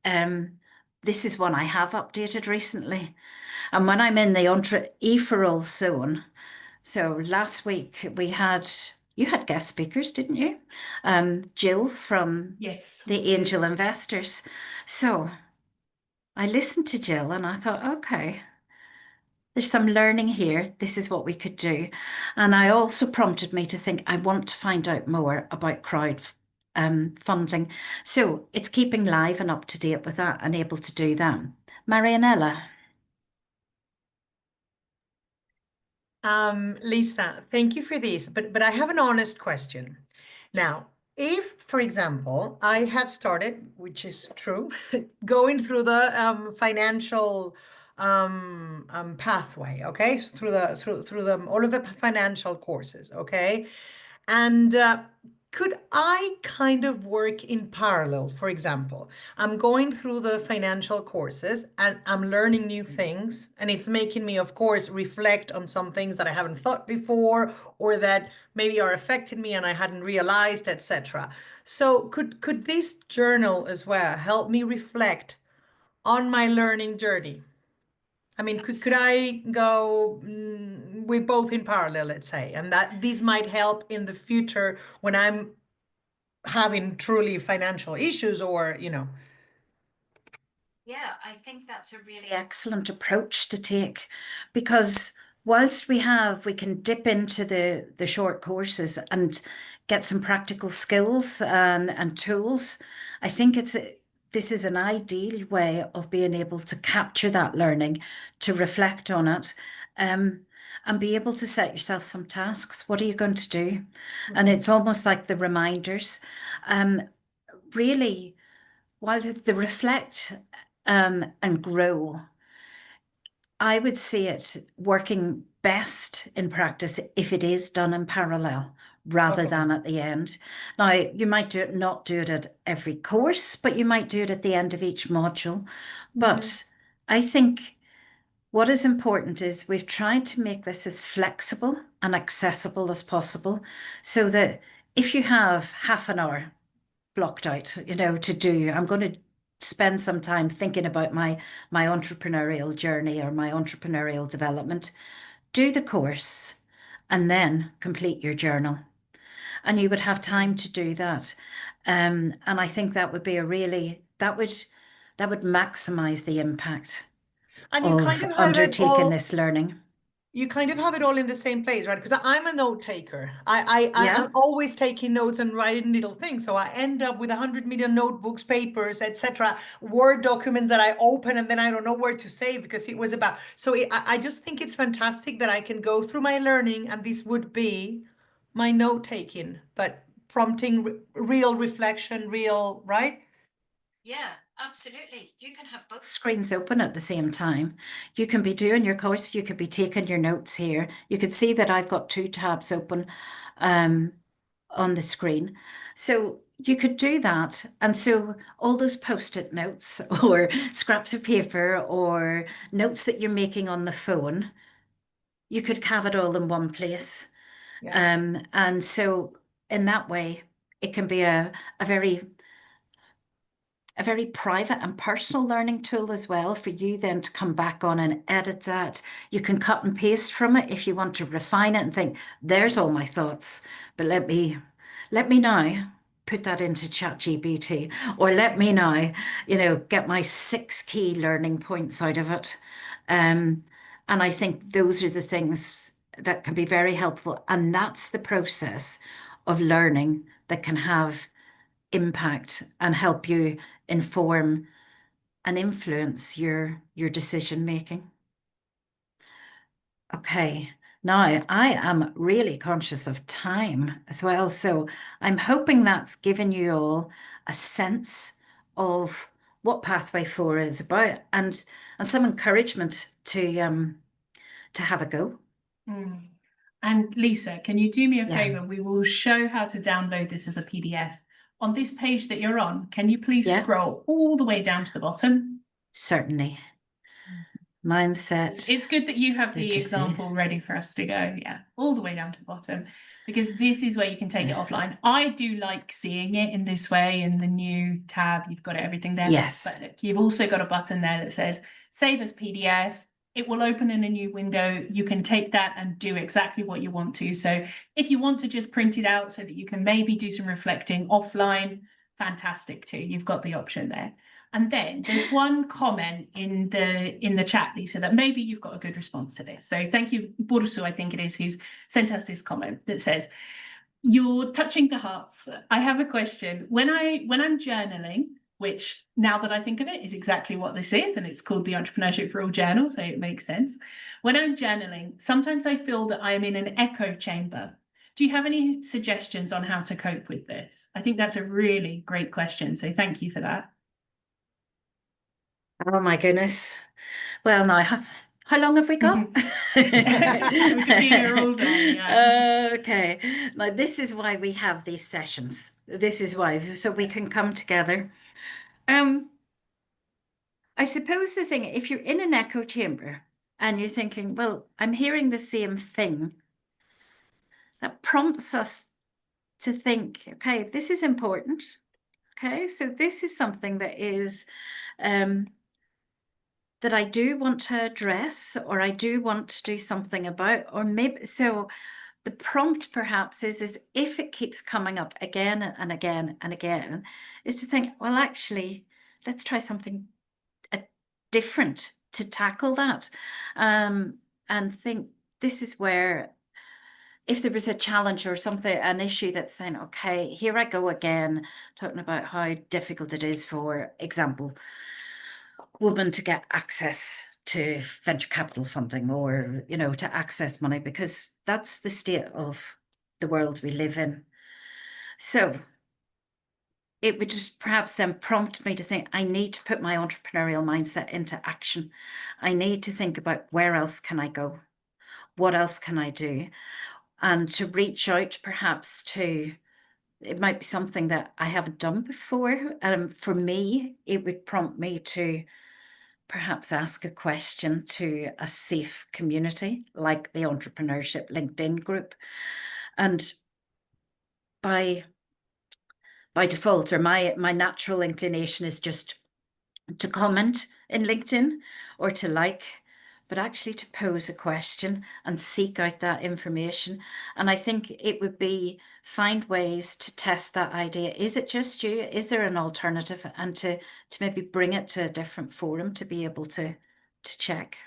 This is one I have updated recently. And when I'm in the E4All zone, so last week you had guest speakers, didn't you? Jill from Yes. the Angel Investors. So I listened to Jill and I thought, okay, there's some learning here. This is what we could do. And I also prompted me to think, I want to find out more about funding. So it's keeping live and up to date with that and able to do that. Marianella. Lisa, thank you for this, but I have an honest question. Now, if, for example, I have started, which is true, going through the financial pathway, okay, through the all of the financial courses, okay, and could I kind of work in parallel? For example, I'm going through the financial courses and I'm learning new things, and it's making me, of course, reflect on some things that I haven't thought before or that maybe are affecting me and I hadn't realized, etc. So could this journal as well help me reflect on my learning journey? I mean, could I go with both in parallel, let's say, and that these might help in the future when I'm having truly financial issues or, Yeah, I think that's a really excellent approach to take because whilst we can dip into the short courses and get some practical skills and tools, I think this is an ideal way of being able to capture that learning, to reflect on it, and be able to set yourself some tasks. What are you going to do? And it's almost like the reminders. Really, while they reflect and grow, I would see it working best in practice if it is done in parallel rather okay. than at the end. Now, you might not do it at every course, but you might do it at the end of each module. But I think what is important is we've tried to make this as flexible and accessible as possible so that if you have half an hour blocked out, to do. I'm going to spend some time thinking about my entrepreneurial journey or my entrepreneurial development. Do the course and then complete your journal. And you would have time to do that. And I think that would be that would maximize the impact And you kind of of have it undertaking all. this learning. You kind of have it all in the same place, right? Because I'm a note taker. I'm Yeah. always taking notes and writing little things. So I end up with 100 million notebooks, papers, etc., Word documents that I open and then I don't know where to save because it was about. So I just think it's fantastic that I can go through my learning and this would be my note taking, but prompting real reflection, real, right? Yeah, absolutely. You can have both screens open at the same time. You can be doing your course, you could be taking your notes here. You could see that I've got two tabs open um, on the screen. So you could do that. And so all those post-it notes or scraps of paper or notes that you're making on the phone, you could have it all in one place. Yeah. And so in that way, it can be a very private and personal learning tool as well for you then to come back on and edit that. You can cut and paste from it if you want to refine it and think, there's all my thoughts, but let me know. put that into ChatGPT, or let me now, get my 6 key learning points out of it. And I think those are the things that can be very helpful. And that's the process of learning that can have impact and help you inform and influence your decision making. Okay, now I am really conscious of time as well, so I'm hoping that's given you all a sense of what Pathway 4 is about, and some encouragement to have a go. Mm. And Lisa, can you do me a Yeah. favour? We will show how to download this as a PDF. On this page that you're on, can you please Yeah. scroll all the way down to the bottom? Certainly. Mindset. It's good that you have the literacy. example ready for us to go, yeah, all the way down to the bottom, because this is where you can take it offline. I do like seeing it in this way in the new tab. You've got everything there. Yes. But look, you've also got a button there that says save as PDF. It will open in a new window. You can take that and do exactly what you want to. So if you want to just print it out so that you can maybe do some reflecting offline, fantastic too. You've got the option there. And then there's one comment in the chat, Lisa, that maybe you've got a good response to this. So thank you, Bursu, I think it is, who's sent us this comment that says, "You're touching the hearts. I have a question. When I'm journaling, which now that I think of it is exactly what this is, and it's called the Entrepreneurship for All Journal, so it makes sense. When I'm journaling, sometimes I feel that I am in an echo chamber. Do you have any suggestions on how to cope with this?" I think that's a really great question. So thank you for that. Oh my goodness. Well, now, how long have we got? We could be here all day, yeah. Okay. Now, this is why we have these sessions. This is why, so we can come together. I suppose the thing, if you're in an echo chamber and you're thinking, well, I'm hearing the same thing, that prompts us to think, okay, this is important. Okay, so this is something that is that I do want to address, or I do want to do something about, or maybe so the prompt perhaps is if it keeps coming up again and again and again, is to think, well, actually, let's try something different to tackle that. And think this is where, if there was a challenge or something, an issue that's then, okay, here I go again, talking about how difficult it is, for example, women to get access to venture capital funding, or, to access money, because that's the state of the world we live in. So it would just perhaps then prompt me to think, I need to put my entrepreneurial mindset into action. I need to think about, where else can I go? What else can I do? And to reach out perhaps to, it might be something that I haven't done before. For me, it would prompt me to perhaps ask a question to a safe community like the Entrepreneurship LinkedIn group. And by default, or my natural inclination is just to comment in LinkedIn or to like, but actually to pose a question and seek out that information. And I think it would be find ways to test that idea. Is it just you? Is there an alternative? And to maybe bring it to a different forum to be able to check.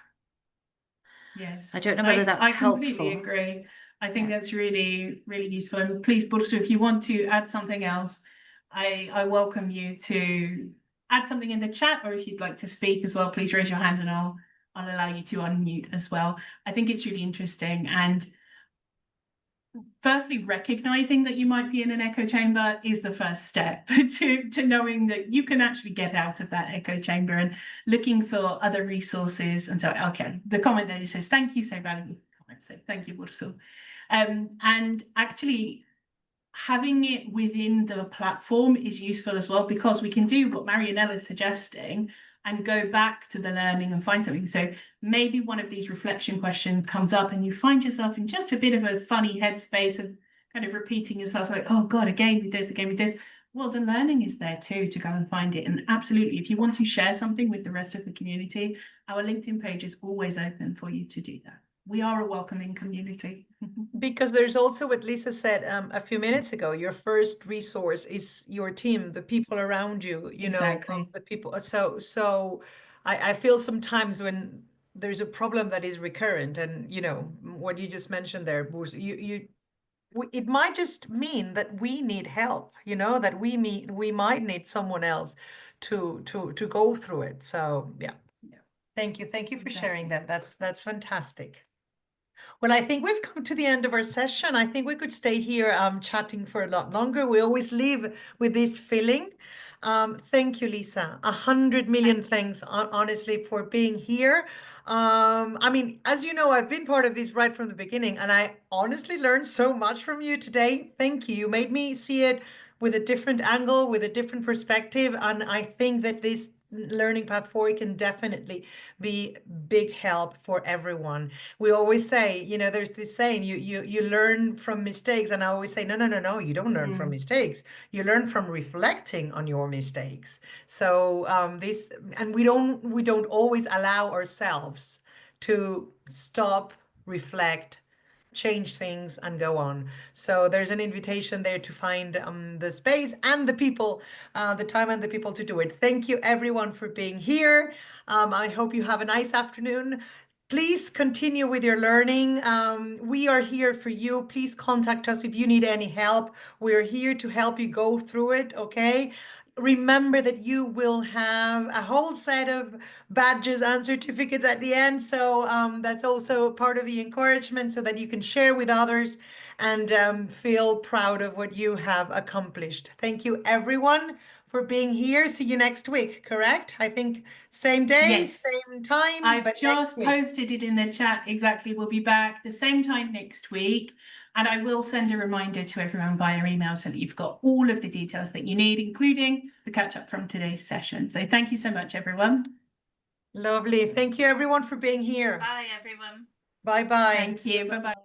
Yes. I don't know whether that's I completely helpful. agree. I think that's really, really useful. And please, Bursu, if you want to add something else, I welcome you to add something in the chat, or if you'd like to speak as well, please raise your hand and I'll allow you to unmute as well. I think it's really interesting. And firstly, recognizing that you might be in an echo chamber is the first step to knowing that you can actually get out of that echo chamber, and looking for other resources. And so, okay, the comment there says, "Thank you, so valuable comment." So thank you, Bursu. And actually, having it within the platform is useful as well, because we can do what Marianella is suggesting and go back to the learning and find something. So maybe one of these reflection questions comes up and you find yourself in just a bit of a funny headspace of kind of repeating yourself, like, oh God, again with this, again with this. Well, the learning is there too to go and find it. And absolutely, if you want to share something with the rest of the community, our LinkedIn page is always open for you to do that. we are a welcoming community. Because there's also what Lisa said a few minutes ago, your first resource is your team, the people around you, you know, Exactly. the people. So I feel sometimes when there's a problem that is recurrent, and you know what you just mentioned there, Boos, it might just mean that we need help, you know, that we might need someone else to go through it. So yeah. Yeah. Thank you for sharing Exactly. that. That's fantastic. Well, I think we've come to the end of our session. I think we could stay here chatting for a lot longer. We always leave with this feeling. Thank you, Lisa. 100 million thanks, honestly, for being here. I mean, as you know, I've been part of this right from the beginning, and I honestly learned so much from you today. Thank you. You made me see it with a different angle, with a different perspective, and I think that this learning path forward can definitely be big help for everyone. We always say, you know, there's this saying, you learn from mistakes, and I always say, no, you don't learn from mistakes. You learn from reflecting on your mistakes. So this, and we don't always allow ourselves to stop, reflect, change things and go on. So there's an invitation there to find the space and the people, the time and the people to do it. Thank you everyone for being here. I hope you have a nice afternoon. Please continue with your learning. We are here for you. Please contact us if you need any help. We're here to help you go through it, okay? Remember that you will have a whole set of badges and certificates at the end. So that's also part of the encouragement so that you can share with others and feel proud of what you have accomplished. Thank you, everyone, for being here. See you next week, correct? I think same day, Yes. same time, I've but just next week. posted it in the chat. Exactly. We'll be back the same time next week. And I will send a reminder to everyone via email so that you've got all of the details that you need, including the catch up from today's session. So thank you so much, everyone. Lovely. Thank you, everyone, for being here. Bye, everyone. Bye-bye. Thank you. Bye-bye.